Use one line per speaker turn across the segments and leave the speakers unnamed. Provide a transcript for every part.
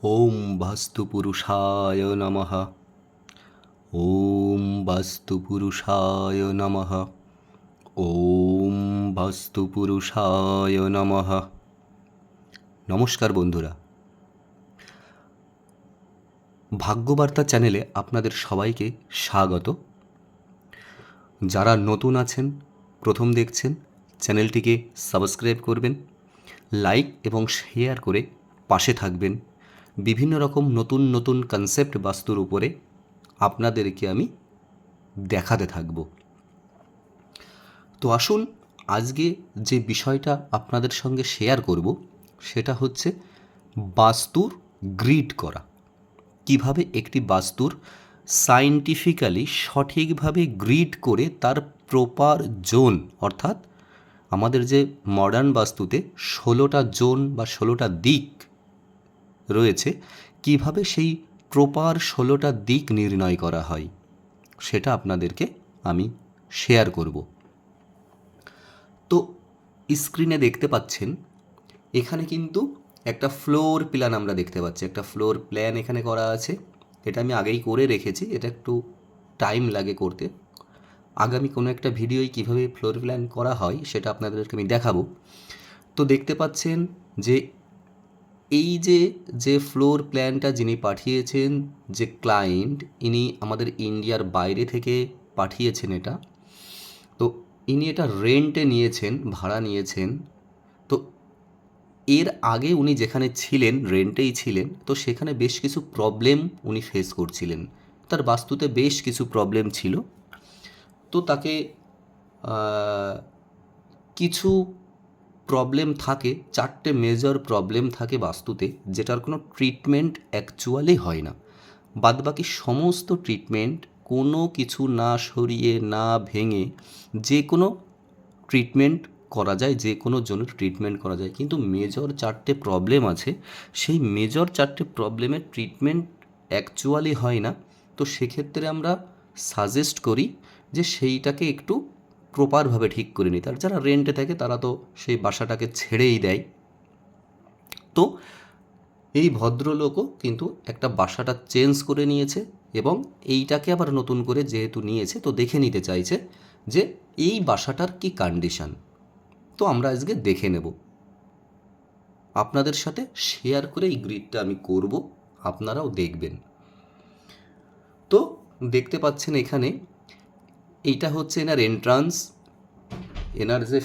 ওম বাস্তুপুরুষায় নমঃ। ওম বাস্তুপুরুষায় নমঃ। ওম বাস্তুপুরুষায় নমঃ। নমস্কার বন্ধুরা, ভাগ্যবার্তা চ্যানেলে আপনাদের সবাইকে স্বাগত। যারা নতুন আছেন, প্রথম দেখছেন, চ্যানেলটিকে সাবস্ক্রাইব করবেন, লাইক এবং শেয়ার করে পাশে থাকবেন। বিভিন্ন রকম নতুন নতুন কনসেপ্ট বাস্তুর উপরে আপনাদেরকে আমি দেখাতে থাকব। তো আসুন, আজকে যে বিষয়টা আপনাদের সঙ্গে শেয়ার করব সেটা হচ্ছে বাস্তুর গ্রিড করা। কিভাবে একটি বাস্তুর সায়েন্টিফিক্যালি সঠিকভাবে গ্রিড করে তার প্রপার জোন, অর্থাৎ আমাদের যে মডার্ন বাস্তুতে 16টা জোন বা 16টা দিক রয়েছে, কিভাবে সেই প্রপার 16টা দিক নির্ণয় করা হয় সেটা আপনাদেরকে আমি শেয়ার করব। তো স্ক্রিনে দেখতে পাচ্ছেন, এখানে কিন্তু একটা ফ্লোর প্ল্যান আমরা দেখতে পাচ্ছি। একটা ফ্লোর প্ল্যান এখানে করা আছে। এটা আমি আগেই করে রেখেছি, এটা একটু টাইম লাগে করতে। আগামী কোনো একটা ভিডিওয় কীভাবে ফ্লোর প্ল্যান করা হয় সেটা আপনাদেরকে আমি দেখাবো। তো দেখতে পাচ্ছেন যে এই যে যে ফ্লোর প্ল্যানটা যিনি পাঠিয়েছেন, যে ক্লায়েন্ট, ইনি আমাদের ইন্ডিয়ার বাইরে থেকে পাঠিয়েছেন এটা। তো ইনি এটা রেন্টে নিয়েছেন, ভাড়া নিয়েছেন। তো এর আগে উনি যেখানে ছিলেন, রেন্টেই ছিলেন, তো সেখানে বেশ কিছু প্রবলেম উনি ফেস করছিলেন। তার বাস্তুতে বেশ কিছু প্রবলেম ছিল। তো তাকে কিছু প্রবলেম থাকে, 4টে মেজর প্রবলেম থাকে বাস্তুতে, যেটার কোনো ট্রিটমেন্ট অ্যাকচুয়ালি হয় না। বাদবাকি সমস্ত ট্রিটমেন্ট কোনো কিছু না সরিয়ে না ভেঙে যে কোনো ট্রিটমেন্ট করা যায়, যে কোনো জনের ট্রিটমেন্ট করা যায়। কিন্তু মেজর 4টে প্রবলেম আছে, সেই মেজর 4টে প্রবলেমের ট্রিটমেন্ট অ্যাকচুয়ালি হয় না। তো সেক্ষেত্রে আমরা সাজেস্ট করি যে সেইটাকে একটু প্রপারভাবে ঠিক করে নিতে। আর যারা রেন্টে থাকে তারা তো সেই বাসাটাকে ছেড়েই দেয়। তো এই ভদ্রলোকও কিন্তু একটা বাসাটা চেঞ্জ করে নিয়েছে এবং এইটাকে আবার নতুন করে যেহেতু নিয়েছে, তো দেখে নিতে চাইছে যে এই বাসাটার কি কন্ডিশন। তো আমরা আজকে দেখে নেব, আপনাদের সাথে শেয়ার করে এই গ্রিডটা আমি করব, আপনারাও দেখবেন। তো দেখতে পাচ্ছেন এখানে এইটা হচ্ছে এনার এন্ট্রান্স। এনার যে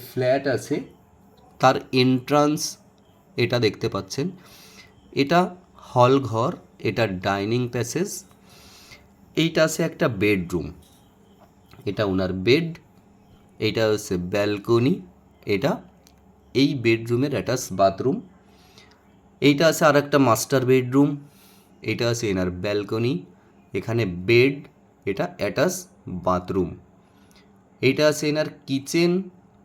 ফ্ল্যাট আছে তার এন্ট্রান্স এটা দেখতে পাচ্ছেন। এটা হল ঘর, এটা ডাইনিং প্যাসেজ, এইটা আছে একটা বেডরুম, এটা ওনার বেড, এইটা হচ্ছে ব্যালকনি, এটা এই বেডরুমের অ্যাটাচ বাথরুম, এইটা আছে আর একটা মাস্টার বেডরুম, এটা আছে এনার ব্যালকনি, এখানে বেড, এটা অ্যাটাচ বাথরুম, এইটা আছে এনার কিচেন,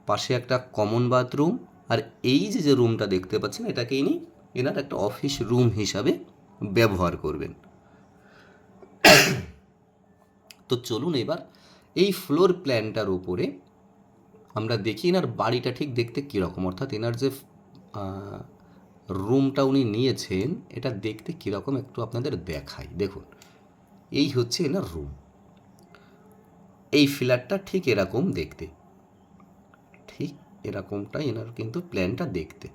পাশে একটা কমন বাথরুম। আর এই যে যে রুমটা দেখতে পাচ্ছেন, এটাকে ইনি এনার একটা অফিস রুম হিসাবে ব্যবহার করবেন। তো চলুন এবার এই ফ্লোর প্ল্যানটার উপরে আমরা দেখি এনার বাড়িটা ঠিক দেখতে কীরকম, অর্থাৎ এনার যে রুমটা উনি নিয়েছেন এটা দেখতে কীরকম একটু আপনাদের দেখাই। দেখুন, এই হচ্ছে এনার রুম। এই ফ্ল্যাটটা ঠিক এরকম দেখতে, ঠিক এরকমটাই এনার কিন্তু প্ল্যানটা দেখতে।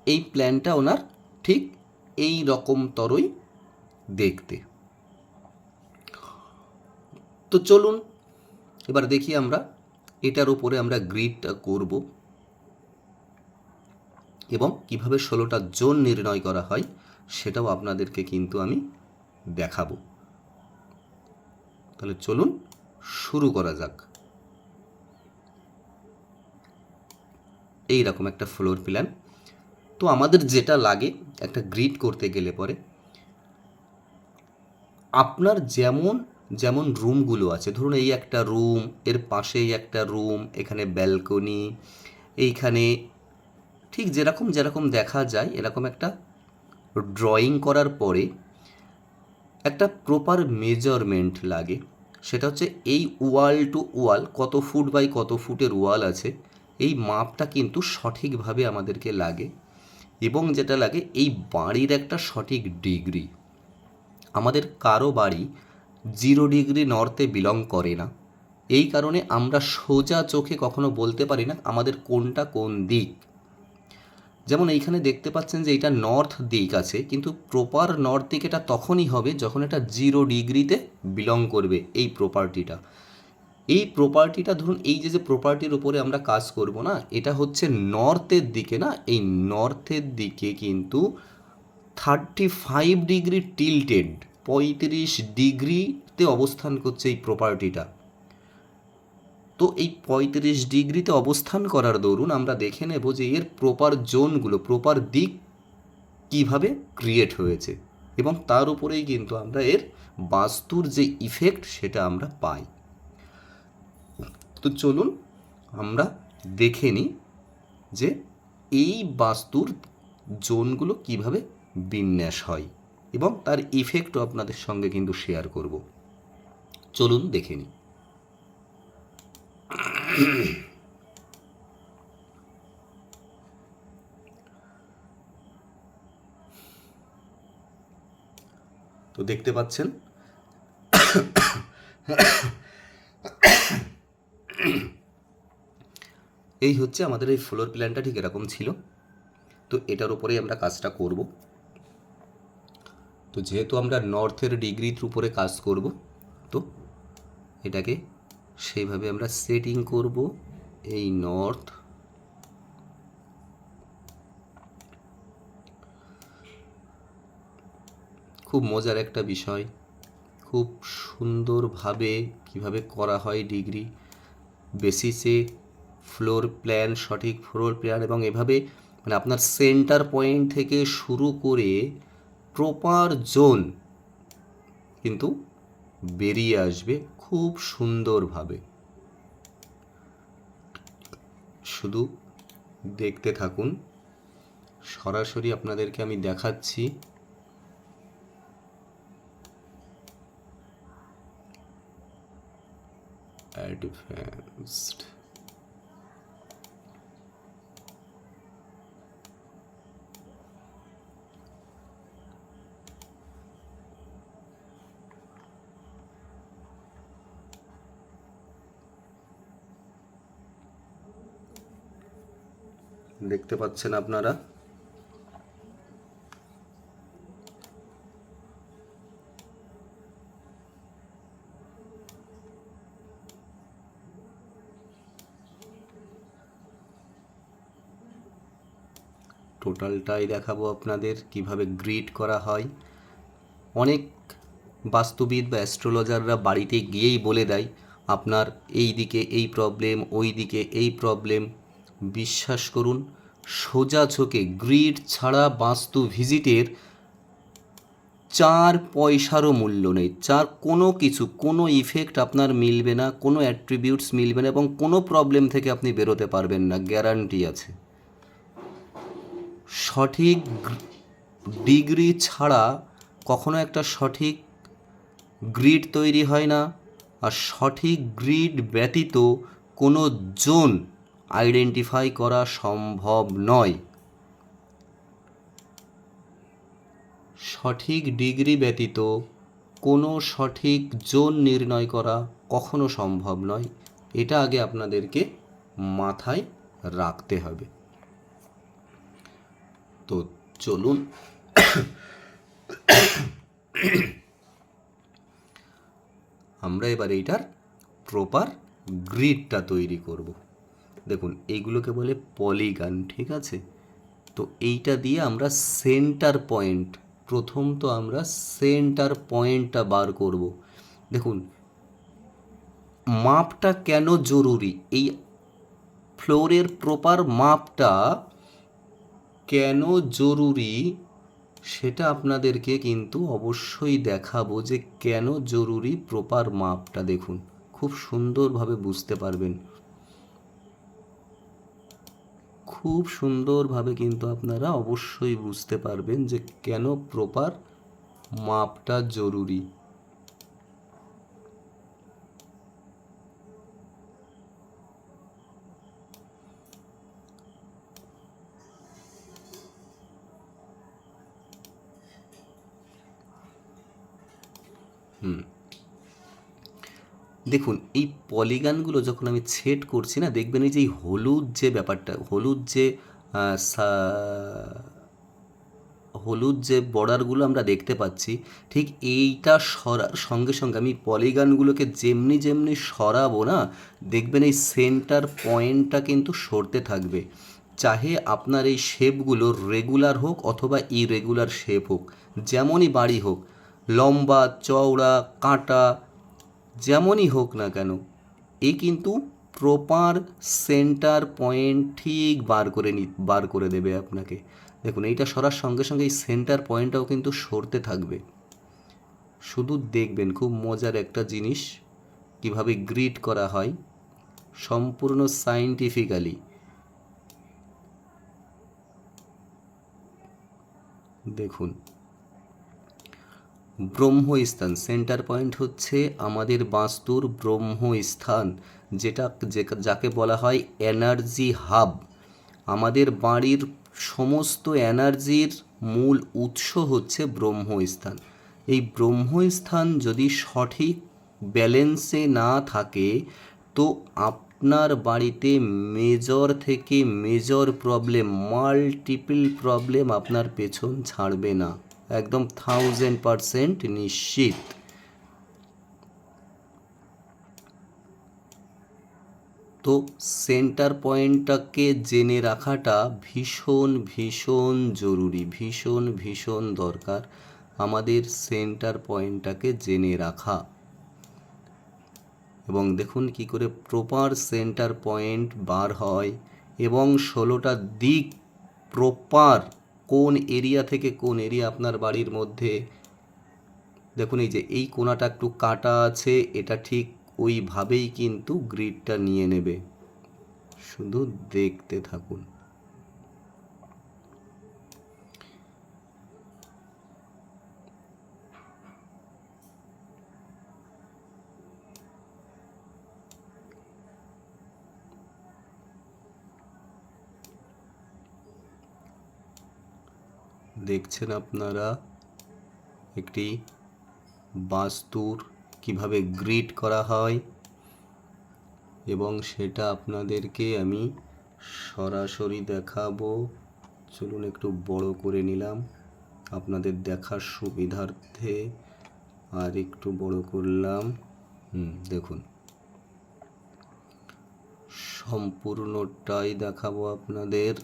এই প্ল্যানটা ওনার ঠিক এই রকম তরই দেখতে। তো চলুন এবার দেখি আমরা এটার উপরে আমরা গ্রিডটা করব এবং কিভাবে 16টা জোন নির্ণয় করা হয় সেটাও আপনাদেরকে কিন্তু আমি দেখাবো। তাহলে চলুন শুরু করা যাক। এই রকম একটা ফ্লোর প্ল্যান। তো আমাদের যেটা লাগে একটা গ্রিড করতে গেলে পরে, আপনার যেমন যেমন রুমগুলো আছে, ধরুন এই একটা রুম, এর পাশেই একটা রুম, এখানে ব্যালকনি, এইখানে ঠিক যেরকম যেরকম দেখা যায় এরকম একটা ড্রয়িং করার পরে একটা প্রপার মেজারমেন্ট লাগে। সেটা হচ্ছে এই ওয়াল টু ওয়াল কত ফুট বাই কত ফুটের ওয়াল আছে, এই মাপটা কিন্তু সঠিকভাবে আমাদেরকে লাগে। এবং যেটা লাগে এই বাড়ির একটা সঠিক ডিগ্রি। আমাদের কারো বাড়ি 0 ডিগ্রি নর্থে বিলং করে না, এই কারণে আমরা সোজা চোখে কখনো বলতে পারি না আমাদের কোনটা কোন দিক। যেমন এইখানে দেখতে পাচ্ছেন যে এটা নর্থ দিক আছে, কিন্তু প্রপার নর্থ দিক এটা তখনই হবে যখন এটা 0 ডিগ্রিতে বিলং করবে এই প্রপার্টিটা। এই প্রপার্টিটা ধরুন এই যে প্রপার্টির উপরে আমরা কাজ করব না, এটা হচ্ছে নর্থের দিকে না, এই নর্থের দিকে কিন্তু 35 ডিগ্রি টিল্টেড, 35 ডিগ্রিতে অবস্থান করছে এই প্রপার্টিটা। তো এই 35 ডিগ্রিতে অবস্থান করার দরুন আমরা দেখে নেব যে এর প্রপার জোনগুলো, প্রপার দিক কিভাবে ক্রিয়েট হয়েছে, এবং তার উপরেই কিন্তু আমরা এর বাস্তুর যে ইফেক্ট সেটা আমরা পাই। তো চলুন আমরা দেখে নিই যে এই বাস্তুর জোনগুলো কিভাবে বিন্যাস হয়, এবং তার ইফেক্টও আপনাদের সঙ্গে কিন্তু শেয়ার করব। চলুন দেখে নিই। তো দেখতে পাচ্ছেন এই হচ্ছে আমাদের এই ফ্লোর প্ল্যানটা, ঠিক এরকম ছিল। তো এটার উপরেই আমরা কাজটা করব। তো যেহেতু আমরা নর্থের ডিগ্রির উপরে কাজ করব, তো এটাকে সেইভাবে আমরা সেটিং করব। এই নর্থ, খুব মজার একটা বিষয়, খুব সুন্দরভাবে কিভাবে করা হয় ডিগ্রি বেসিসে ফ্লোর প্ল্যান, সঠিক ফ্লোর প্ল্যান, এবং এভাবে মানে আপনার সেন্টার পয়েন্ট থেকে শুরু করে প্রপার জোন কিন্তু বেরিয়ে আসবে খুব সুন্দরভাবে। শুধু দেখতে থাকুন, সরাসরি আপনাদেরকে আমি দেখাচ্ছি। অ্যাডভান্সড, দেখতে পাচ্ছেন আপনারা। টোটালটাই দেখাবো আপনাদের কিভাবে গ্রিড করা হয়। অনেক বাস্তুবিদ বা অ্যাস্ট্রোলজাররা বাড়িতে গিয়েই বলে দেয় আপনার এই দিকে এই প্রবলেম, ওই দিকে এই প্রবলেম। বিশ্বাস করুন, সোজা চোখে গ্রিড ছাড়া বাস্তু ভিজিটের 4 পয়সারও মূল্য নেই। কোনো কিছু, কোনো ইফেক্ট আপনার মিলবে না, কোনো অ্যাট্রিবিউটস মিলবে না, এবং কোনো প্রবলেম থেকে আপনি বেরোতে পারবেন না, গ্যারান্টি আছে। সঠিক ডিগ্রি ছাড়া কখনো একটা সঠিক গ্রিড তৈরি হয় না, আর সঠিক গ্রিড ব্যতীত কোনো জোন আইডেন্টিফাই করা সম্ভব নয়। সঠিক ডিগ্রি ব্যতীত কোনো সঠিক জোন নির্ণয় করা কখনো সম্ভব নয়। এটা আগে আপনাদেরকে মাথায় রাখতে হবে। তো চলুন আমরা এবার এইটার প্রপার গ্রিডটা তৈরি করব। দেখুন এইগুলোকে বলে পলিগন, ঠিক আছে? তো এইটা দিয়ে আমরা সেন্টার পয়েন্ট, প্রথম তো আমরা সেন্টার পয়েন্টটা বার করব। দেখুন মাপটা কেন জরুরি, এই ফ্লোরের প্রপার মাপটা কেন জরুরি সেটা আপনাদেরকে কিন্তু অবশ্যই দেখাবো যে কেন জরুরি প্রপার মাপটা। দেখুন খুব সুন্দরভাবে বুঝতে পারবেন, খুব সুন্দরভাবে কিন্তু আপনারা অবশ্যই বুঝতে পারবেন যে কেন প্রপার মাপটা জরুরি। দেখুন এই পলিগানগুলো যখন আমি ছেদ করছি না, দেখবেন এই যে এই হলুদ যে ব্যাপারটা, হলুদ যে বর্ডারগুলো আমরা দেখতে পাচ্ছি, ঠিক এইটা সরার সঙ্গে সঙ্গে আমি পলিগনগুলোকে যেমনি যেমনি সরাবো না, দেখবেন এই সেন্টার পয়েন্টটা কিন্তু সরতে থাকবে। চাহে আপনার এই শেপগুলো রেগুলার হোক অথবা ইরেগুলার শেপ হোক, যেমনই বাড়ি হোক, লম্বা চওড়া কাঁটা যেমনই হোক না কেন, এ কিন্তু প্রপার সেন্টার পয়েন্ট ঠিক বার করে দেবে আপনাকে। দেখুন এইটা সরার সঙ্গে সঙ্গে এই সেন্টার পয়েন্টটাও কিন্তু সরতে থাকবে। শুধু দেখবেন, খুব মজার একটা জিনিস কিভাবে গ্রিড করা হয় সম্পূর্ণ সায়েন্টিফিক্যালি। দেখুন ব্রহ্মস্থান, সেন্টার পয়েন্ট হচ্ছে আমাদের বাস্তুর ব্রহ্মস্থান, যাকে বলা হয় এনার্জি হাব। আমাদের বাড়ির সমস্ত এনার্জির মূল উৎস হচ্ছে ব্রহ্মস্থান। এই ব্রহ্মস্থান যদি সঠিক ব্যালেন্সে না থাকে, তো আপনার বাড়িতে মেজর থেকে মেজর প্রবলেম, মাল্টিপল প্রবলেম আপনার পেছন ছাড়বে না, একদম 1000% নিশ্চিত। তো সেন্টার পয়েন্টটাকে জেনে রাখাটা ভীষণ ভীষণ জরুরি, ভীষণ ভীষণ দরকার আমাদের সেন্টার পয়েন্টটাকে জেনে রাখা। এবং দেখুন কি করে প্রপার সেন্টার পয়েন্ট বার হয়, এবং 16টা দিক প্রপার কোন এরিয়া থেকে কোন এরিয়া আপনার বাড়ির মধ্যে। দেখুন এই যে এই কোণাটা একটু কাটা আছে, এটা ঠিক ওইভাবেই কিন্তু গ্রিডটা নিয়ে নেবে, শুধু দেখতে থাকুন। দেখছেন আপনারা একটি বাস্তুর কিভাবে গ্রিড করা হয়, এবং সেটা আপনাদেরকে আমি সরাসরি দেখাবো। চলুন একটু বড় করে নিলাম আপনাদের দেখার সুবিধার্থে, আর একটু বড় করলাম। দেখুন সম্পূর্ণটাই দেখাবো আপনাদের।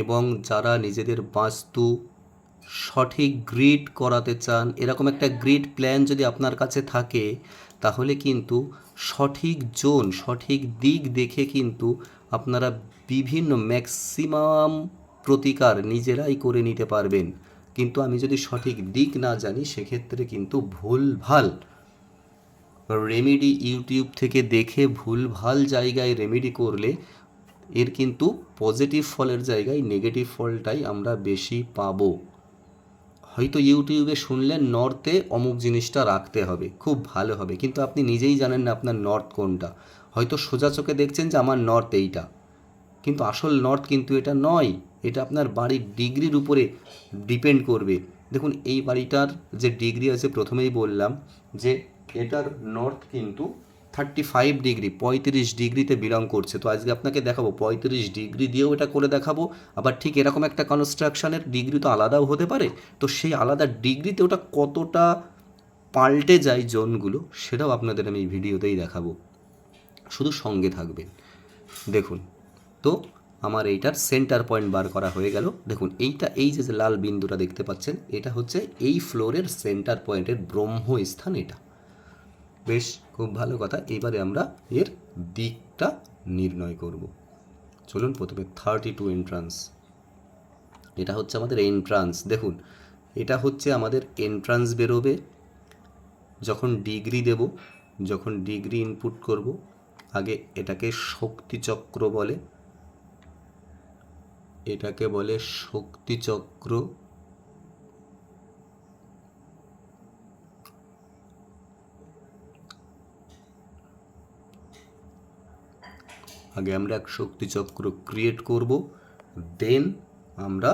এবং যারা নিজেদের বাস্তু সঠিক গ্রিড করাতে চান, এরকম একটা গ্রিড প্ল্যান যদি আপনার কাছে থাকে, তাহলে কিন্তু সঠিক জোন, সঠিক দিক দেখে কিন্তু আপনারা বিভিন্ন ম্যাক্সিমাম প্রতিকার নিজেরাই করে নিতে পারবেন। কিন্তু আমি যদি সঠিক দিক না জানি, সেক্ষেত্রে কিন্তু ভুলভাল রেমেডি ইউটিউব থেকে দেখে ভুলভাল জায়গায় রেমেডি করলে এর কিন্তু পজিটিভ ফলের জায়গায় নেগেটিভ ফলটাই আমরা বেশি পাবো। হয়তো ইউটিউবে শুনলেন নর্থে অমুক জিনিসটা রাখতে হবে, খুব ভালো হবে, কিন্তু আপনি নিজেই জানেন না আপনার নর্থ কোনটা। হয়তো সোজা চোখে দেখছেন যে আমার নর্থ এইটা, কিন্তু আসল নর্থ কিন্তু এটা নয়। এটা আপনার বাড়ির ডিগ্রির উপরে ডিপেন্ড করবে। দেখুন এই বাড়িটার যে ডিগ্রি আছে, প্রথমেই বললাম যে এটার নর্থ কিন্তু 35 ডিগ্রি, 35 ডিগ্রিতে বিলং করছে। তো আজকে আপনাকে দেখাবো 35 ডিগ্রি দিয়েও এটা করে দেখাবো। আবার ঠিক এরকম একটা কনস্ট্রাকশনের ডিগ্রি তো আলাদাও হতে পারে, তো সেই আলাদা ডিগ্রিতে ওটা কতটা পাল্টে যায় জোনগুলো, সেটাও আপনাদের আমি এই ভিডিওতেই দেখাবো, শুধু সঙ্গে থাকবেন। দেখুন তো আমার এইটার সেন্টার পয়েন্ট বার করা হয়ে গেল। দেখুন এই যে লাল বিন্দুটা দেখতে পাচ্ছেন, এটা হচ্ছে এই ফ্লোরের সেন্টার পয়েন্টের ব্রহ্মস্থান। এটা বেশ খুব ভালো কথা। এবারে আমরা এর দিকটা নির্ণয় করব। চলুন প্রথমে 32 এন্ট্রান্স, এটা হচ্ছে আমাদের এন্ট্রান্স। দেখুন এটা হচ্ছে আমাদের এন্ট্রান্স বেরোবে যখন ডিগ্রি দেব, যখন ডিগ্রি ইনপুট করব। আগে এটাকে শক্তিচক্র বলে, এটাকে বলে শক্তিচক্র। আগে আমরা এক শক্তিচক্র ক্রিয়েট করব, দেন আমরা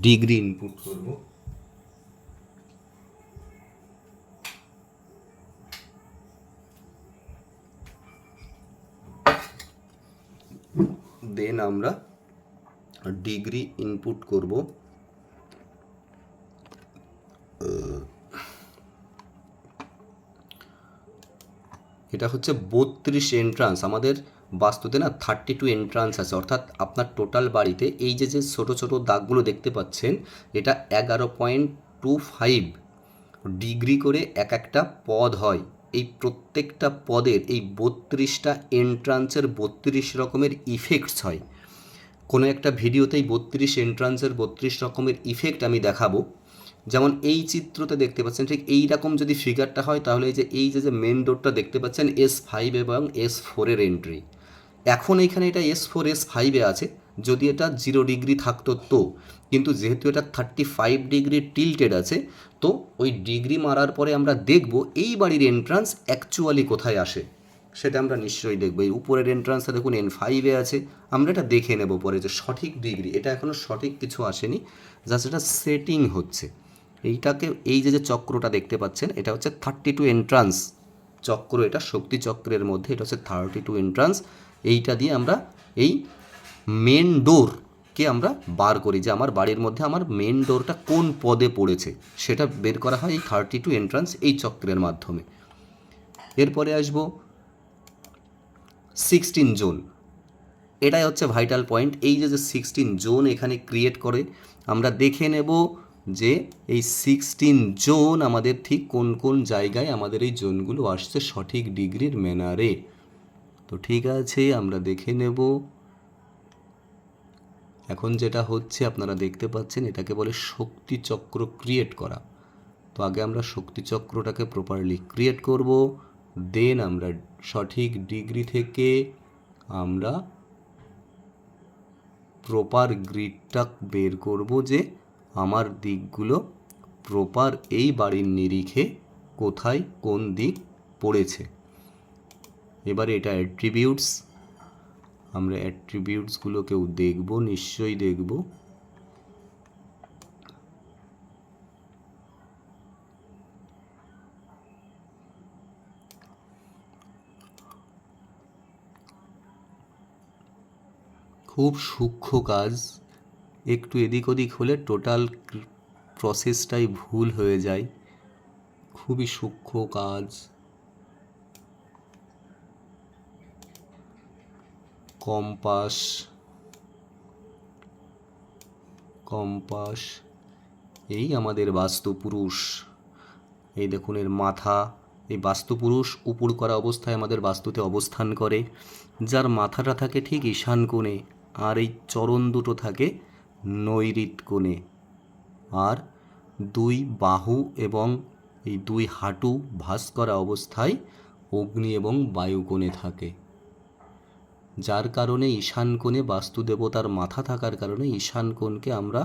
ডিগ্রি ইনপুট করব। আমরা ডিগ্রি ইনপুট করব। এটা হচ্ছে 32 এন্ট্রান্স। আমাদের বাস্তুতে না 32 এন্ট্রান্স আছে, অর্থাৎ আপনার টোটাল বাড়িতে এই যে যে ছোটো ছোটো দাগগুলো দেখতে পাচ্ছেন, এটা 11.25 ডিগ্রি করে এক একটা পদ হয়। এই প্রত্যেকটা পদের এই 32টা এন্ট্রান্সের 32 রকমের ইফেক্টস হয়। কোনো একটা ভিডিওতেই 32 এন্ট্রান্সের 32 রকমের ইফেক্ট আমি দেখাবো। যেমন এই চিত্রতে দেখতে পাচ্ছেন, ঠিক এই রকম যদি ফিগারটা হয়, তাহলে এই যে মেন ডোরটা দেখতে পাচ্ছেন S5 এবং S4 এর এন্ট্রি। এখন এখানে এটা S4 S5-এ আছে, যদি এটা 0 ডিগ্রি থাকতো তো, কিন্তু যেহেতু এটা 35 ডিগ্রি টিল্টেড আছে, তো ওই ডিগ্রি মারার পরে আমরা দেখব এই বাড়ির এন্ট্রান্স অ্যাকচুয়ালি কোথায় আসে, সেটা আমরা নিশ্চয়ই দেখব। এই উপরের এন্ট্রান্সটা দেখুন N5-এ আছে, আমরা এটা দেখে নেব পরে যে সঠিক ডিগ্রি। এটা এখনও সঠিক কিছু আসেনি, জাস্ট এটা সেটিং হচ্ছে। এইটাকে এই যে চক্রটা দেখতে পাচ্ছেন, এটা হচ্ছে 32 এন্ট্রান্স চক্র। এটা শক্তি চক্রের মধ্যে এটা হচ্ছে 32 এন্ট্রান্স। এইটা দিয়ে আমরা এই মেন ডোরকে আমরা বার করি, যে আমার বাড়ির মধ্যে আমার মেন ডোরটা কোন পদে পড়েছে, সেটা বের করা হয় এই 32 এন্ট্রান্স এই চক্রের মাধ্যমে। এরপরে আসবো 16 জোন। এটাই হচ্ছে ভাইটাল পয়েন্ট। এই যে 16 জোন এখানে ক্রিয়েট করে, আমরা দেখে নেব যে এই 16 জোন আমাদের ঠিক কোন কোন জায়গায় আমাদের এই জোনগুলো আসছে সঠিক ডিগ্রির ম্যানারে। তো ঠিক আছে, আমরা দেখে নেব। এখন যেটা হচ্ছে আপনারা দেখতে পাচ্ছেন, এটাকে বলে শক্তিচক্র ক্রিয়েট করা। তো আগে আমরা শক্তিচক্রটাকে প্রপারলি ক্রিয়েট করব, দেন আমরা সঠিক ডিগ্রি থেকে আমরা প্রপার গ্রিডটা বের করব, যে আমার দিকগুলো প্রপার এই বাড়ির নিরিখে কোথায় কোন দিক পড়েছে। এবারে এটা অ্যাট্রিবিউটস, আমরা অ্যাট্রিবিউটসগুলোকেও দেখব, নিশ্চয়ই দেখব। খুব সূক্ষ্ম কাজ, একটু এদিক ওদিক হলে টোটাল প্রসেসটাই ভুল হয়ে যায়। খুবই সূক্ষ্ম কাজ। কম্পাস এই আমাদের বাস্তুপুরুষ। এই দেখুন এর মাথা। এই বাস্তুপুরুষ উপর করা অবস্থায় আমাদের বাস্তুতে অবস্থান করে, যার মাথাটা থাকে ঠিক ঈশান কোণে, আর এই চরণ দুটো থাকে নৈঋত কোণে, আর দুই বাহু এবং এই দুই হাঁটু ভাঁজ করা অবস্থায় অগ্নি এবং বায়ু কোণে থাকে। যার কারণে ঈশান কোণে বাস্তুদেবতার মাথা থাকার কারণে ঈশান কোণকে আমরা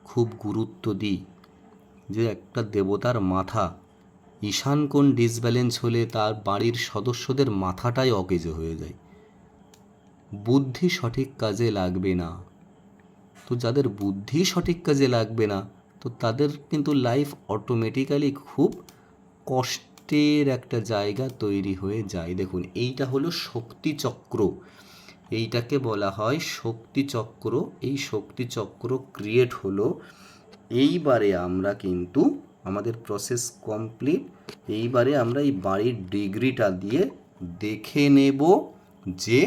খুব গুরুত্ব দিই, যে একটা দেবতার মাথা। ঈশান কোণ ডিসব্যালেন্স হলে তার বাড়ির সদস্যদের মাথাটাই অকেজো হয়ে যায়, বুদ্ধি সঠিক কাজে লাগবে না। তো যাদের বুদ্ধি সঠিক কাজে লাগবে না, তো তাদের কিন্তু লাইফ অটোমেটিক্যালি খুব কষ্টের একটা জায়গা তৈরি হয়ে যায়। দেখুন এইটা হলো শক্তিচক্র, এইটাকে বলা হয় শক্তিচক্র। এই শক্তিচক্র ক্রিয়েট হলো। এইবারে আমরা কিন্তু আমাদের প্রসেস কমপ্লিট। এইবারে আমরা এই বাড়ির ডিগ্রিটা দিয়ে দেখে নেব যে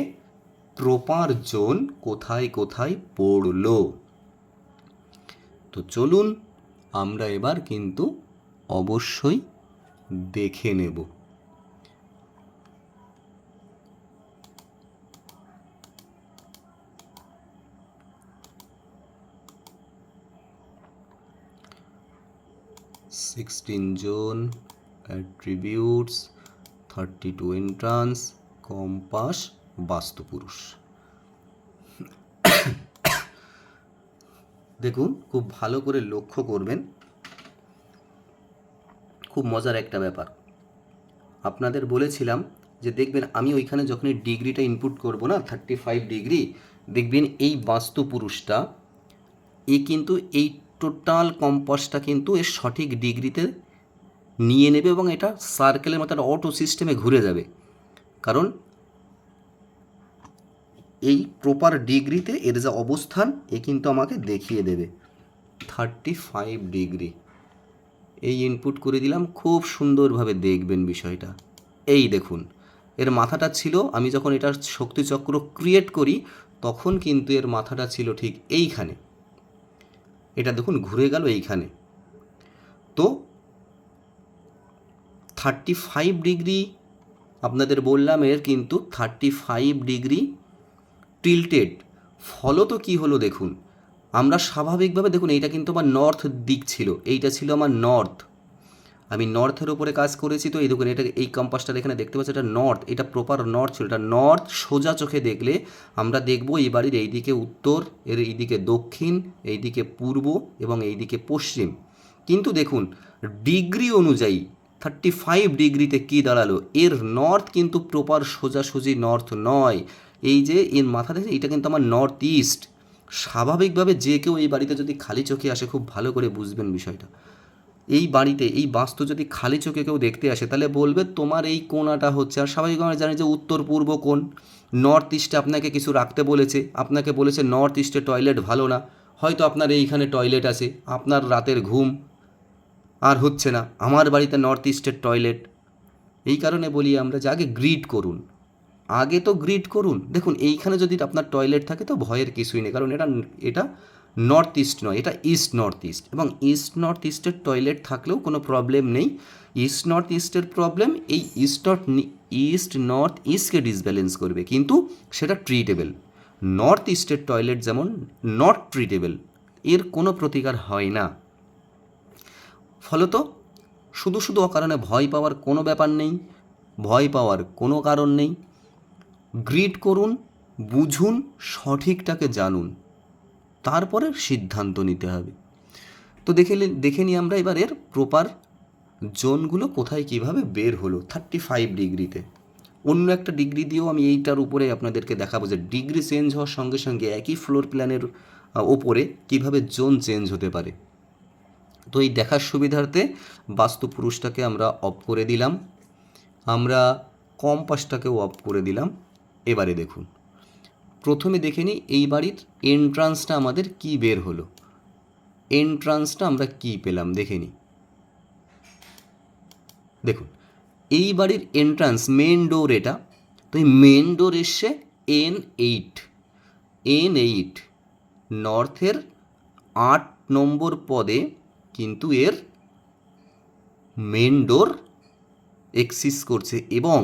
প্রপার জোন কোথায় কোথায় পড়লো। তো চলুন আমরা এবার কিন্তু অবশ্যই দেখে নেব। Sixteen zone, attributes, 32 entrance, compass, বাস্তুপুরুষ। দেখুন খুব ভালো করে লক্ষ্য করবেন, খুব মজার একটা ব্যাপার। আপনাদের বলেছিলাম যে দেখবেন আমি ওইখানে যখনই ডিগ্রিটা ইনপুট করব না 35 ডিগ্রি, দেখবেন এই বাস্তু পুরুষটা কিন্তু এই টোটাল কম্পাসটা কিন্তু এর সঠিক ডিগ্রিতে নিয়ে নেবে এবং এটা সার্কেলের মতো একটা অটো সিস্টেমে ঘুরে যাবে, কারণ এই প্রপার ডিগ্রিতে এর যা অবস্থান কিন্তু আমাকে দেখিয়ে দেবে। 35 ডিগ্রি এই ইনপুট করে দিলাম, খুব সুন্দরভাবে দেখবেন বিষয়টা। এই দেখুন এর মাথাটা ছিল, আমি যখন এটার শক্তিচক্র ক্রিয়েট করি তখন কিন্তু এর মাথাটা ছিল ঠিক এইখানে, এটা দেখুন ঘুরে গেল এইখানে। তো 35 ডিগ্রি আপনাদের বললাম এর কিন্তু 35 ডিগ্রি টিল্টেড। ফলত কি হলো দেখুন, আমরা স্বাভাবিকভাবে দেখুন এইটা কিন্তু আমার নর্থ দিক ছিল, এইটা ছিল আমার নর্থ, আমি নর্থের ওপরে কাজ করেছি। তো এই দেখুন এটা এই কম্পাসটা এখানে দেখতে পাচ্ছি, এটা নর্থ, এটা প্রপার নর্থ ছিল, এটা নর্থ। সোজা চোখে দেখলে আমরা দেখব এই বাড়ির এইদিকে উত্তর, এর এইদিকে দক্ষিণ, এইদিকে পূর্ব এবং এইদিকে পশ্চিম। কিন্তু দেখুন ডিগ্রি অনুযায়ী 35 ডিগ্রিতে কী দাঁড়ালো, এর নর্থ কিন্তু প্রপার সোজাসুজি নর্থ নয়, এই যে এর মাথা দেখে এটা কিন্তু আমার নর্থ ইস্ট। স্বাভাবিকভাবে যে কেউ এই বাড়িতে যদি খালি চোখে আসে, খুব ভালো করে বুঝবেন বিষয়টা, এই বাড়িতে এই বাস্তু যদি খালি চোখে কেউ দেখতে আসে তাহলে বলবে তোমার এই কোণাটা হচ্ছে, আর স্বাভাবিকভাবে আমরা জানি যে উত্তর পূর্ব কোণ, নর্থ ইস্টে আপনাকে কিছু রাখতে বলেছে, আপনাকে বলেছে নর্থ ইস্টে টয়লেট ভালো না, হয়তো আপনার এইখানে টয়লেট আছে, আপনার রাতের ঘুম আর হচ্ছে না, আমার বাড়িতে নর্থ ইস্টের টয়লেট। এই কারণে বলি আমরা যে আগে গ্রিড করুন, আগে তো গ্রিড করুন। দেখুন এইখানে যদি আপনার টয়লেট থাকে তো ভয়ের কিছুই নেই, কারণ এটা এটা নর্থ ইস্ট নয়, এটা ইস্ট নর্থ ইস্ট, এবং ইস্ট নর্থ ইস্টের টয়লেট থাকলেও কোনো প্রবলেম নেই। ইস্ট নর্থ ইস্টের প্রবলেম এই ইস্ট নর্থ ইস্টকে ডিসব্যালেন্স করবে, কিন্তু সেটা ট্রিটেবল। নর্থ ইস্টের টয়লেট যেমন নট ট্রিটেবল, এর কোনো প্রতিকার হয় না। ফলত শুধু শুধু অকারণে ভয় পাওয়ার কোনো ব্যাপার নেই, ভয় পাওয়ার কোনো কারণ নেই। গ্রিড করুন, বুঝুন, সঠিকটাকে জানুন, তারপরে সিদ্ধান্ত নিতে হবে। তো দেখে নিই আমরা এবার এর প্রপার জোনগুলো কোথায় কিভাবে বের হলো 35 ডিগ্রিতে। অন্য একটা ডিগ্রি দিয়েও আমি এইটার উপরে আপনাদেরকে দেখাবো যে ডিগ্রি চেঞ্জ হওয়ার সঙ্গে সঙ্গে একই ফ্লোর প্ল্যানের ওপরে কিভাবে জোন চেঞ্জ হতে পারে। তো এই দেখার সুবিধার্থে বাস্তু পুরুষটাকে আমরা অফ করে দিলাম, আমরা কম্পাসটাকেও অফ করে দিলাম। এবারে দেখুন প্রথমে দেখে নিই এই বাড়ির এন্ট্রান্সটা আমাদের কি বের হলো, এন্ট্রান্সটা আমরা কি পেলাম দেখে নিই। দেখুন এই বাড়ির এন্ট্রান্স মেন ডোর এটা, তো এই মেন ডোর এসছে N8 নর্থের 8 নম্বর পদে কিন্তু এর মেন ডোর এক্সিস করছে, এবং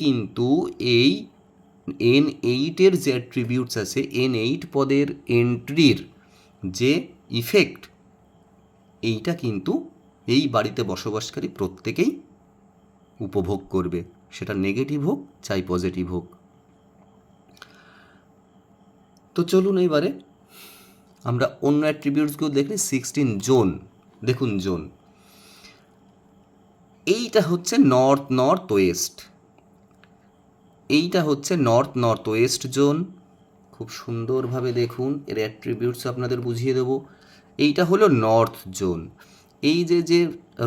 কিন্তু এই N8-এর যে অ্যাট্রিবিউটস আছে, N8 পদের এন্ট্রির যে ইফেক্ট, এইটা কিন্তু এই বাড়িতে বসবাসকারী প্রত্যেকেই উপভোগ করবে, সেটা নেগেটিভ হোক চাই পজিটিভ হোক। তো চলুন এবারে আমরা অন্য অ্যাট্রিবিউটসগুলো দেখলে 16 জোন। দেখুন জোন এইটা হচ্ছে নর্থ নর্থ ওয়েস্ট, এইটা হচ্ছে নর্থ নর্থ ওয়েস্ট জোন। খুব সুন্দরভাবে দেখুন এর অ্যাট্রিবিউটস আপনাদের বুঝিয়ে দেব। এইটা হলো নর্থ জোন, এই যে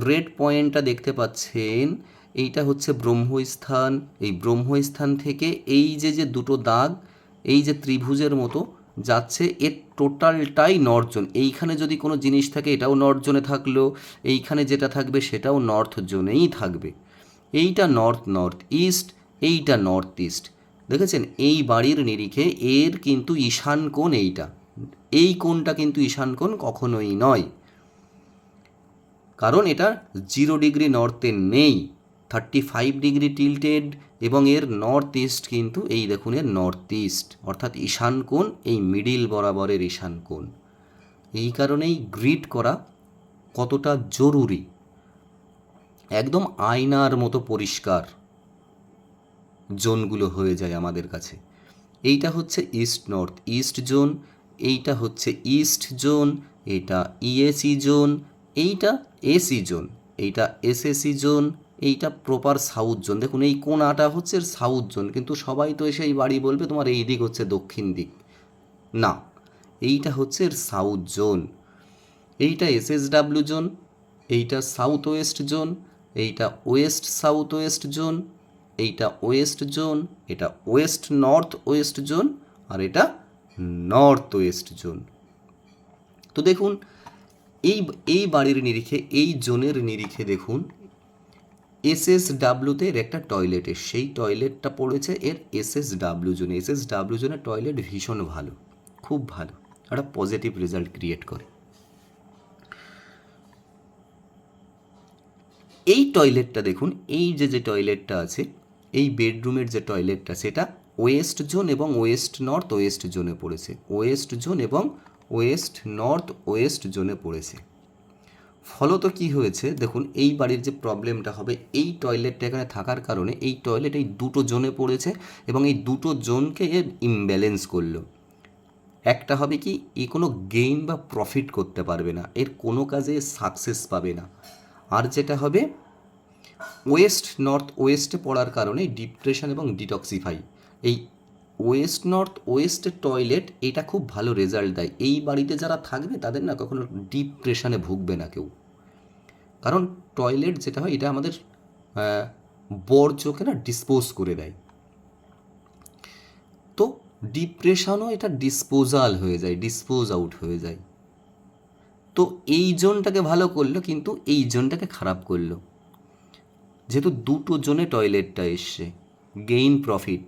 রেড পয়েন্টটা দেখতে পাচ্ছেন এইটা হচ্ছে ব্রহ্মস্থান, এই ব্রহ্মস্থান থেকে এই যে দুটো দাগ এই যে ত্রিভুজের মতো যাচ্ছে, এর টোটালটাই নর্থ জোন। এইখানে যদি কোনো জিনিস থাকে এটাও নর্থ জোনে থাকলো, এইখানে যেটা থাকবে সেটাও নর্থ জোনেই থাকবে। এইটা নর্থ নর্থ ইস্ট, এইটা নর্থ ইস্ট। দেখেছেন এই বাড়ির নিরিখে এর কিন্তু ঈশান কোণ এইটা, এই কোণটা কিন্তু ঈশান কোণ কখনোই নয়, কারণ এটা 0 ডিগ্রি নর্থে নেই, 35 ডিগ্রি টিল্টেড, এবং এর নর্থ ইস্ট কিন্তু এই দেখুন এর নর্থ ইস্ট, অর্থাৎ ঈশান কোণ এই মিডিল বরাবরের ঈশান কোণ। এই কারণেই গ্রিড করা কতটা জরুরি, একদম আয়নার মতো পরিষ্কার জোনগুলো হয়ে যায় আমাদের কাছে। এইটা হচ্ছে ইস্ট নর্থ ইস্ট জোন, এইটা হচ্ছে ইস্ট জোন, এটা ইএসি জোন, এইটা এসি জোন, এইটা এসএসি জোন, এইটা প্রপার সাউথ জোন। দেখুন এই কোণাটা হচ্ছে সাউথ জোন, কিন্তু সবাই তো এসে এই বাড়ি বলবে তোমার এই দিক হচ্ছে দক্ষিণ দিক। না, এইটা হচ্ছে সাউথ জোন। এইটা এসএসডাব্লিউ জোন, এইটা সাউথ ওয়েস্ট জোন, এইটা ওয়েস্ট সাউথ ওয়েস্ট জোন, এইটা ওয়েস্ট জোন, এটা ওয়েস্ট নর্থ ওয়েস্ট জোন, আর এটা নর্থ ওয়েস্ট জোন। তো দেখুন এই এই বাড়ির নিরিখে, এই জোনের নিরিখে দেখুন এসএসডাব্লিউতে এর একটা টয়লেট, সেই টয়লেটটা পড়েছে এর এসএসডাব্লিউ জোনে। এসএসডাব্লিউ জোনের টয়লেট ভীষণ ভালো, খুব ভালো, একটা পজিটিভ রেজাল্ট ক্রিয়েট করে। এই টয়লেটটা দেখুন, এই যে টয়লেটটা আছে, এই বেডরুমের যে টয়লেটটা, সেটা ওয়েস্ট জোন এবং ওয়েস্ট নর্থ ওয়েস্ট জোনে পড়েছে। ওয়েস্ট জোন এবং ওয়েস্ট নর্থ ওয়েস্ট জোনে পড়েছে। ফলত কি হয়েছে দেখুন, এই বাড়ির যে প্রবলেমটা হবে, এই টয়লেটটা এখানে থাকার কারণে এই টয়লেট এই দুটো জোনে পড়েছে এবং এই দুটো জোনকে এর ইমব্যালেন্স করলো। একটা হবে কি, এ কোনো গেইন বা প্রফিট করতে পারবে না, এর কোনো কাজে সাকসেস পাবে না। আর যেটা হবে, ওয়েস্ট নর্থ ওয়েস্টে পড়ার কারণে ডিপ্রেশন এবং ডিটক্সিফাই, এই ওয়েস্ট নর্থ ওয়েস্টের টয়লেট এটা খুব ভালো রেজাল্ট দেয়। এই বাড়িতে যারা থাকবে তাদের না কখনো ডিপ্রেশনে ভুগবে না কেউ, কারণ টয়লেট যেটা হয় এটা আমাদের বর্জ্যকে না ডিসপোজ করে দেয়। তো ডিপ্রেশনও এটা ডিসপোজাল হয়ে যায়, ডিসপোজ আউট হয়ে যায়। তো এই জোনটাকে ভালো করলো কিন্তু এই জোনটাকে খারাপ করলো। যেহেতু দুটো জোনে টয়লেটটা এসছে, গেইন প্রফিট,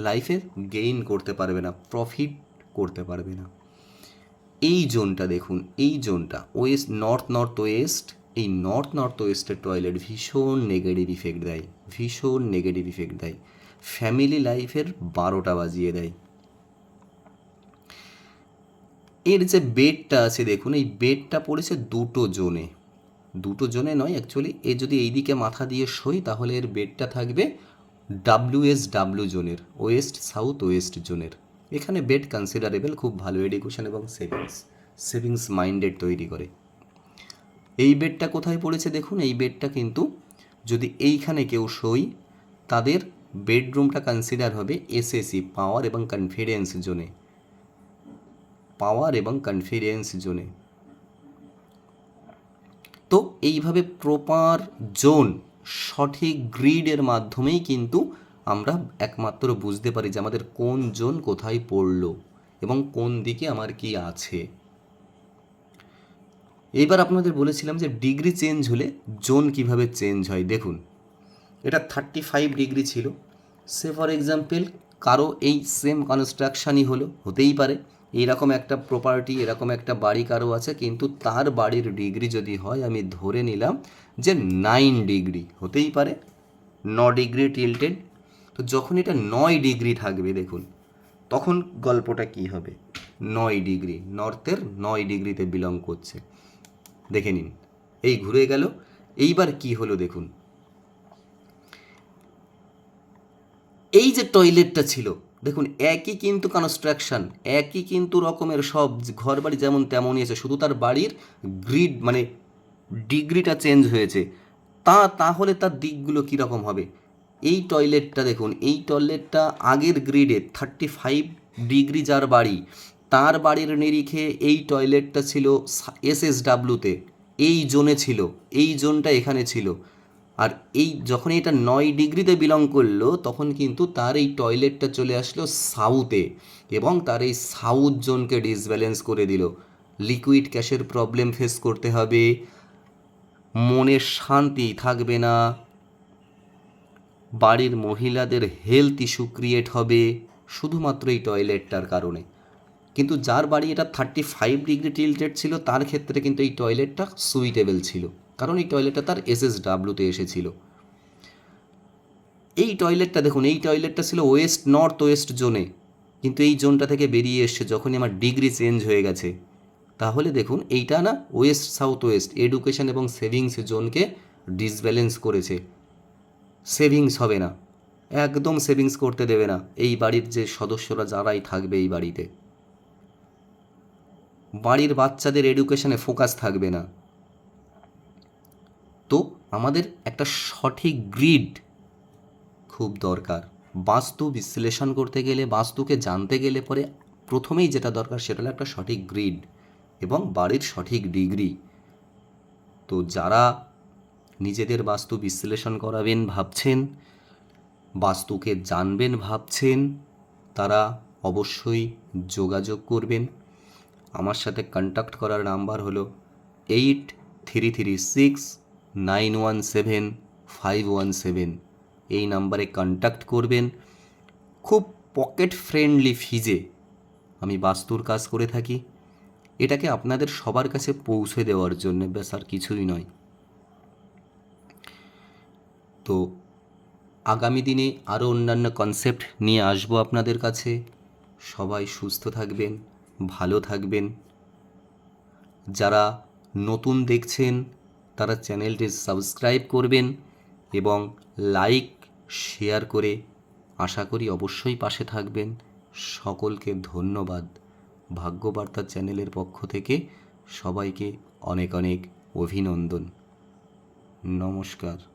লাইফে গেইন করতে পারবে না, প্রফিট করতে পারবে না। এই জোনটা দেখুন, এই জোনটা ওয়েস্ট নর্থ নর্থ ওয়েস্ট, এই নর্থ নর্থ ওয়েস্টের টয়লেট ভীষণ নেগেটিভ ইফেক্ট দেয়, ভীষণ নেগেটিভ ইফেক্ট দেয়, ফ্যামিলি লাইফের 12টা বাজিয়ে দেয়। এর যে বেডটা আছে দেখুন, এই বেডটা পড়েছে দুটো জোনে, দুটো জোনে নয় অ্যাকচুয়ালি, এ যদি এই দিকে মাথা দিয়ে শোই তাহলে এর বেডটা থাকবে ডাব্লিউ জোনের, ওয়েস্ট সাউথ ওয়েস্ট জোনের। এখানে বেড কনসিডারেবল, খুব ভালো এডুকেশন এবং সেভিংস মাইন্ডেড তৈরি করে। এই বেডটা কোথায় পড়েছে দেখুন, এই বেডটা কিন্তু যদি এইখানে কেউ শোই তাদের বেডরুমটা কনসিডার হবে এসএসি, পাওয়ার এবং কনফিডেন্স জোনে, পাওয়ার এবং কনফিডেন্স জোনে। তো এইভাবে প্রপার জোন, সঠিক গ্রিডের মাধ্যমেই কিন্তু আমরা একমাত্র বুঝতে পারি যে আমাদের কোন জোন কোথায় পড়লো এবং কোন দিকে আমার কি আছে। এইবার আপনাদের বলেছিলাম যে ডিগ্রি চেঞ্জ হলে জোন কিভাবে চেঞ্জ হয়। দেখুন এটা 35 ডিগ্রি ছিল, সে ফর এক্সাম্পল কারো এই সেম কনস্ট্রাকশানই হলো, হতেই পারে এইরকম একটা প্রপার্টি, এরকম একটা বাড়ি কারো আছে, কিন্তু তার বাড়ির ডিগ্রি যদি হয়, আমি ধরে নিলাম যে 9 ডিগ্রি, হতেই পারে 9 ডিগ্রি টিল্টেড। তো যখন এটা 9 ডিগ্রি থাকবে দেখুন, তখন গল্পটা কি হবে, 9 ডিগ্রি, নর্থের 9 ডিগ্রিতে বিলং করছে, দেখে নিন এই ঘুরে গেল। এইবার কি হলো দেখুন, এই যে টয়লেটটা ছিল দেখুন, একই কিন্তু কনস্ট্রাকশন, একই কিন্তু রকমের সব ঘর বাড়ি যেমন তেমনই আছে, শুধু তার বাড়ির গ্রিড মানে ডিগ্রিটা চেঞ্জ হয়েছে। তাহলে তার দিকগুলো কীরকম হবে, এই টয়লেটটা দেখুন, এই টয়লেটটা আগের গ্রিডে 35 ডিগ্রি যার বাড়ি, তার বাড়ির নিরিখে এই টয়লেটটা ছিল এসএসডাব্লিউতে, এই জোনে ছিল, এই জোনটা এখানে ছিল। আর এই যখন এটা 9 ডিগ্রিতে বিলং করলো তখন কিন্তু তার এই টয়লেটটা চলে আসলো সাউথে এবং তার এই সাউথ জোনকে ডিসব্যালেন্স করে দিল। লিকুইড ক্যাশের প্রবলেম ফেস করতে হবে, মনের শান্তি থাকবে না, বাড়ির মহিলাদের হেলথ ইস্যু ক্রিয়েট হবে শুধুমাত্র এই টয়লেটটার কারণে। কিন্তু যার বাড়ি এটা 35 ডিগ্রি টিল্টেড ছিল তার ক্ষেত্রে কিন্তু এই টয়লেটটা সুইটেবল ছিল, কারণ এই টয়লেটটা তার এসএসডাব্লিউতে এসেছিল। এই টয়লেটটা দেখুন, এই টয়লেটটা ছিল ওয়েস্ট নর্থ ওয়েস্ট জোনে, কিন্তু এই জোনটা থেকে বেরিয়ে এসছে যখনই আমার ডিগ্রি চেঞ্জ হয়ে গেছে। তাহলে দেখুন এইটা না ওয়েস্ট সাউথ ওয়েস্ট এডুকেশন এবং সেভিংস জোনকে ডিসব্যালেন্স করেছে, সেভিংস হবে না, একদম সেভিংস করতে দেবে না এই বাড়ির যে সদস্যরা যারাই থাকবে এই বাড়িতে, বাড়ির বাচ্চাদের এডুকেশনে ফোকাস থাকবে না। তো আমাদের একটা সঠিক গ্রিড খুব দরকার। বাস্তু বিশ্লেষণ করতে গেলে, বাস্তুকে জানতে গেলে পরে প্রথমেই যেটা দরকার সেটা হলো একটা সঠিক গ্রিড এবং বাড়ির সঠিক ডিগ্রি। তো যারা নিজেদের বাস্তু বিশ্লেষণ করাবেন ভাবছেন, বাস্তুকে জানবেন ভাবছেন, তারা অবশ্যই যোগাযোগ করবেন। আমার সাথে কন্ট্যাক্ট করার নাম্বার হলো 8336917517। এই নাম্বারে কন্ট্যাক্ট করবেন। খুব পকেট ফ্রেন্ডলি ফিজে আমি বাস্তুর কাজ করে থাকি। এটাকে আপনাদের সবার কাছে পৌঁছে দেওয়ার জন্য, ব্যাস আর কিছুই নয়। তো আগামী দিনে আরও অন্যান্য কনসেপ্ট নিয়ে আসবো আপনাদের কাছে। সবাই সুস্থ থাকবেন, ভালো থাকবেন। যারা নতুন দেখছেন তারা চ্যানেলটি সাবস্ক্রাইব করবেন এবং লাইক শেয়ার করে আশা করি অবশ্যই পাশে থাকবেন। সকলকে ধন্যবাদ। ভাগ্যবার্তা চ্যানেলের পক্ষ থেকে সবাইকে অনেক অনেক অভিনন্দন। নমস্কার।